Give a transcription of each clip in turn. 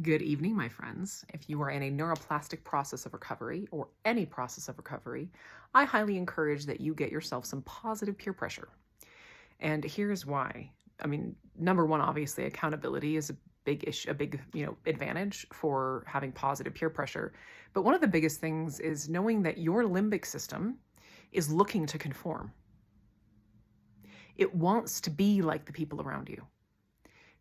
Good evening, my friends. If you are in a neuroplastic process of recovery or any process of recovery, I highly encourage that you get yourself some positive peer pressure. And here's why. Number one, obviously, accountability is a big issue, a big, advantage for having positive peer pressure. But one of the biggest things is knowing that your limbic system is looking to conform. It wants to be like the people around you.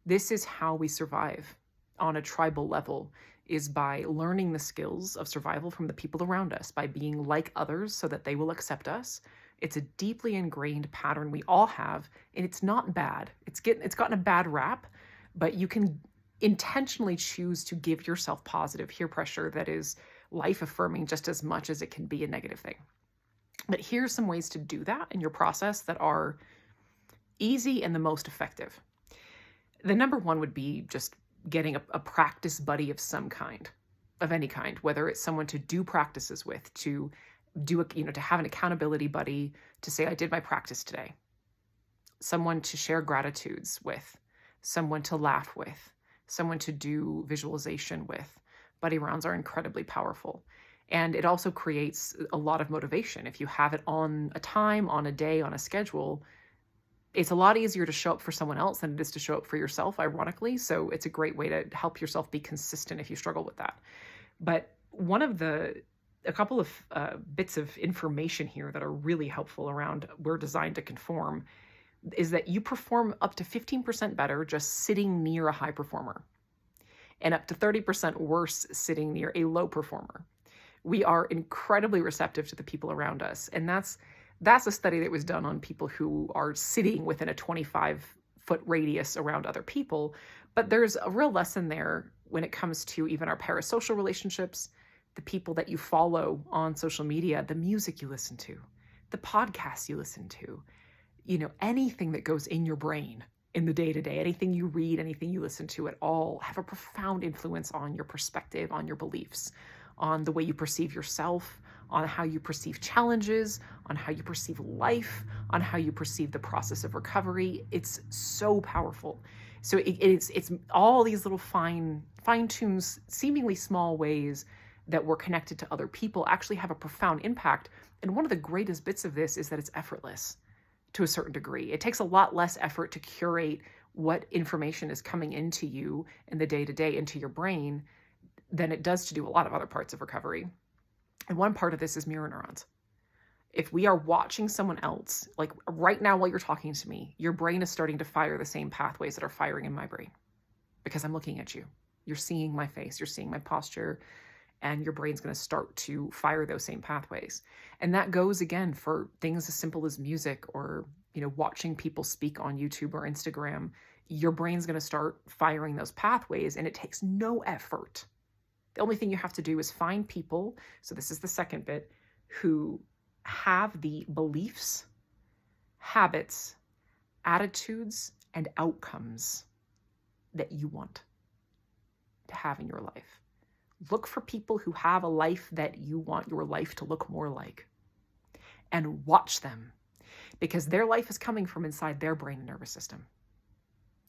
This is how we survive on a tribal level, is by learning the skills of survival from the people around us, by being like others so that they will accept us. It's a deeply ingrained pattern we all have, and it's not bad. It's gotten a bad rap, but you can intentionally choose to give yourself positive peer pressure that is life affirming just as much as it can be a negative thing. But here's some ways to do that in your process that are easy and the most effective. The number one would be just getting a practice buddy of some kind, of any kind, whether it's someone to do practices with, to do to have an accountability buddy, to say, I did my practice today, someone to share gratitudes with, someone to laugh with, someone to do visualization with. Buddy rounds are incredibly powerful. And it also creates a lot of motivation. If you have it on a time, on a day, on a schedule, it's a lot easier to show up for someone else than it is to show up for yourself, ironically. So it's a great way to help yourself be consistent if you struggle with that. But a couple of bits of information here that are really helpful around we're designed to conform is that you perform up to 15% better just sitting near a high performer, and up to 30% worse sitting near a low performer. We are incredibly receptive to the people around us, and that's a study that was done on people who are sitting within a 25-foot radius around other people. But there's a real lesson there when it comes to even our parasocial relationships, the people that you follow on social media, the music you listen to, the podcasts you listen to, anything that goes in your brain in the day-to-day, anything you read, anything you listen to at all, have a profound influence on your perspective, on your beliefs, on the way you perceive yourself, on how you perceive challenges, on how you perceive life, on how you perceive the process of recovery. It's so powerful. So it's all these little fine-tunes, seemingly small ways that we're connected to other people actually have a profound impact. And one of the greatest bits of this is that it's effortless to a certain degree. It takes a lot less effort to curate what information is coming into you in the day-to-day, into your brain, than it does to do a lot of other parts of recovery. And one part of this is mirror neurons. If we are watching someone else, like right now while you're talking to me, your brain is starting to fire the same pathways that are firing in my brain because I'm looking at you. You're seeing my face, you're seeing my posture, and your brain's going to start to fire those same pathways. And that goes again for things as simple as music or, watching people speak on YouTube or Instagram. Your brain's going to start firing those pathways, and it takes no effort. The only thing you have to do is find people, so this is the second bit, who have the beliefs, habits, attitudes, and outcomes that you want to have in your life. Look for people who have a life that you want your life to look more like, and watch them, because their life is coming from inside their brain and nervous system.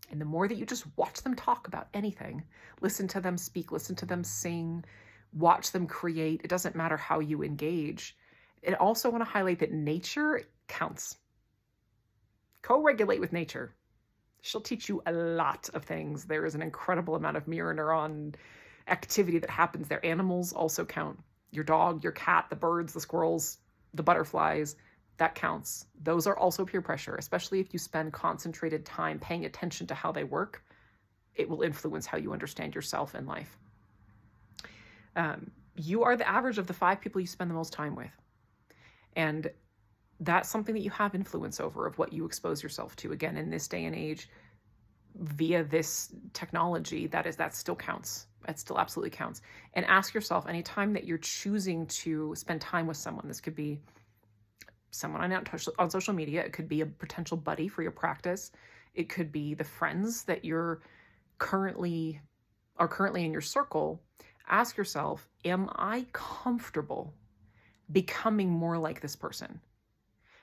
And the more that you just watch them talk about anything, listen to them speak, listen to them sing, watch them create, it doesn't matter how you engage. And also want to highlight that nature counts. Co-regulate with nature. She'll teach you a lot of things. There is an incredible amount of mirror neuron activity that happens there. Animals also count. Your dog, your cat, the birds, the squirrels, the butterflies, that counts. Those are also peer pressure, especially if you spend concentrated time paying attention to how they work. It will influence how you understand yourself and life. You are the average of the 5 people you spend the most time with. And that's something that you have influence over, of what you expose yourself to. Again, in this day and age, via this technology, that still counts. It still absolutely counts. And ask yourself, anytime that you're choosing to spend time with someone, this could be someone on social media, it could be a potential buddy for your practice, it could be the friends that are currently in your circle. Ask yourself, am I comfortable becoming more like this person?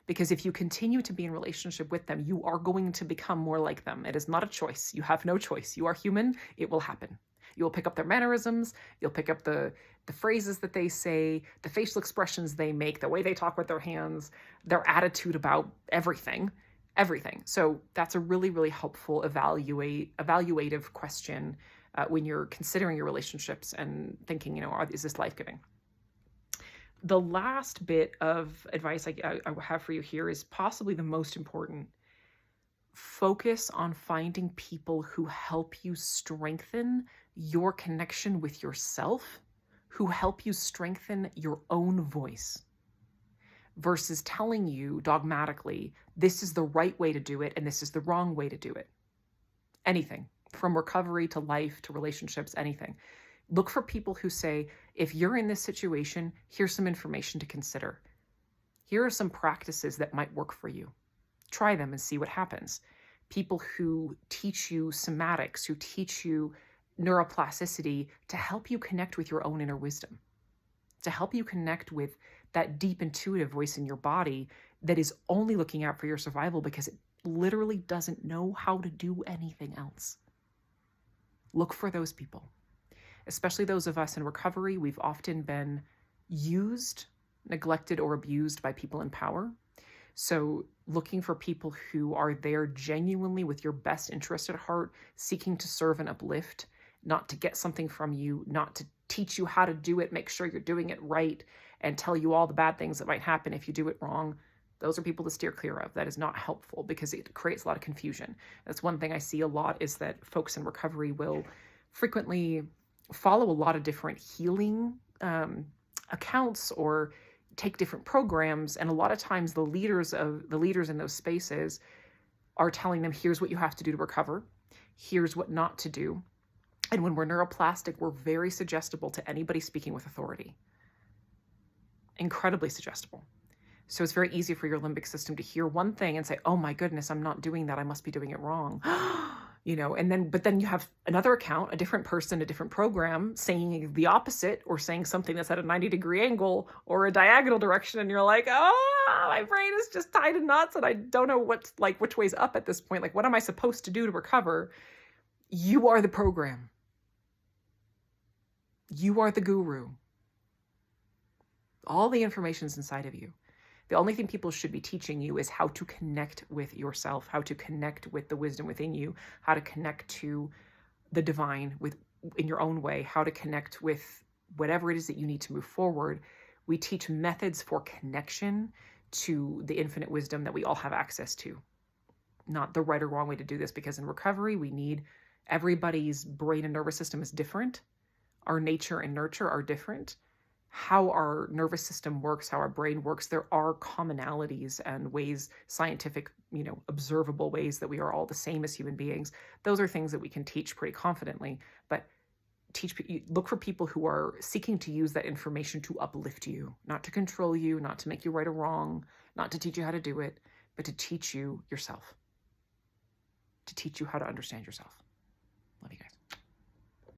Because if you continue to be in relationship with them, you are going to become more like them. It is not a choice. You have no choice. You are human. It will happen. You'll pick up their mannerisms. You'll pick up the phrases that they say, the facial expressions they make, the way they talk with their hands, their attitude about everything. So that's a really, really helpful evaluative question when you're considering your relationships and thinking, is this life-giving? The last bit of advice I have for you here is possibly the most important. Focus on finding people who help you strengthen your connection with yourself, who help you strengthen your own voice, versus telling you dogmatically, this is the right way to do it and this is the wrong way to do it. Anything, from recovery to life to relationships, anything. Look for people who say, if you're in this situation, here's some information to consider. Here are some practices that might work for you. Try them and see what happens. People who teach you somatics, who teach you neuroplasticity to help you connect with your own inner wisdom, to help you connect with that deep intuitive voice in your body that is only looking out for your survival because it literally doesn't know how to do anything else. Look for those people. Especially those of us in recovery, we've often been used, neglected, or abused by people in power. So looking for people who are there genuinely with your best interest at heart, seeking to serve and uplift, not to get something from you, not to teach you how to do it, make sure you're doing it right, and tell you all the bad things that might happen if you do it wrong. Those are people to steer clear of. That is not helpful because it creates a lot of confusion. That's one thing I see a lot, is that folks in recovery will frequently follow a lot of different healing accounts or take different programs. And a lot of times the leaders in those spaces are telling them, here's what you have to do to recover. Here's what not to do. And when we're neuroplastic, we're very suggestible to anybody speaking with authority. Incredibly suggestible. So it's very easy for your limbic system to hear one thing and say, oh my goodness, I'm not doing that. I must be doing it wrong. But then you have another account, a different person, a different program saying the opposite, or saying something that's at a 90-degree angle or a diagonal direction. And you're like, oh, my brain is just tied in knots and I don't know which way's up at this point. Like, what am I supposed to do to recover? You are the program. You are the guru. All the information's inside of you. The only thing people should be teaching you is how to connect with yourself, how to connect with the wisdom within you, how to connect to the divine in your own way, how to connect with whatever it is that you need to move forward. We teach methods for connection to the infinite wisdom that we all have access to. Not the right or wrong way to do this, because in recovery, everybody's brain and nervous system is different. Our nature and nurture are different. How our nervous system works, how our brain works, there are commonalities and ways, scientific, observable ways that we are all the same as human beings. Those are things that we can teach pretty confidently, but look for people who are seeking to use that information to uplift you, not to control you, not to make you right or wrong, not to teach you how to do it, but to teach you yourself, to teach you how to understand yourself. Love you guys.